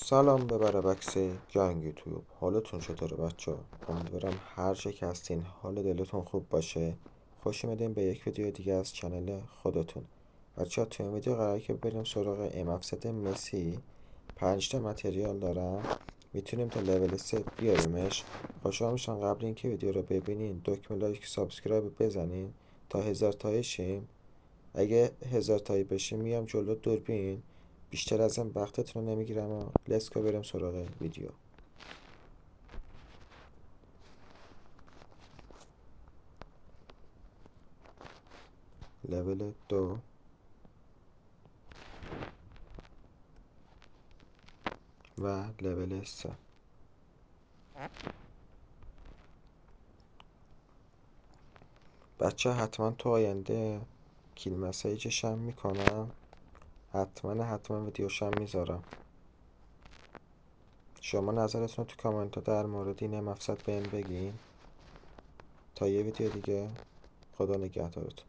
سلام به برابکس جنگ یوتیوب. حالتون چطوره بچه ها؟ امیدوارم هر جا که هستین حال دلتون خوب باشه. خوش اومدین به یک ویدیو دیگه از چنل خودتون. بچه ها تو این ویدیو قراره که بریم سراغ ام7 مسی. 5 تا متریال دارم، میتونیم تا لول 3 بیاریمش. خوشحال میشم قبل اینکه ویدیو رو ببینین دکمه لایک سابسکرایب بزنین تا 1000 تایی شیم. اگه 1000 تایی بشیم میام جلو دوربین. بیشتر از این وقتتون رو نمیگیرم و لسکو بریم سراغ ویدیو. لول 2 و لول 3. بچه حتما تو آینده کیل مسیجشم میکنم، حتما ویدیوشم میذارم. شما نظرتون رو تو کامنت ها در مورد این مفسد بهم بگین. تا یه ویدیو دیگه، خدا نگهدارتون.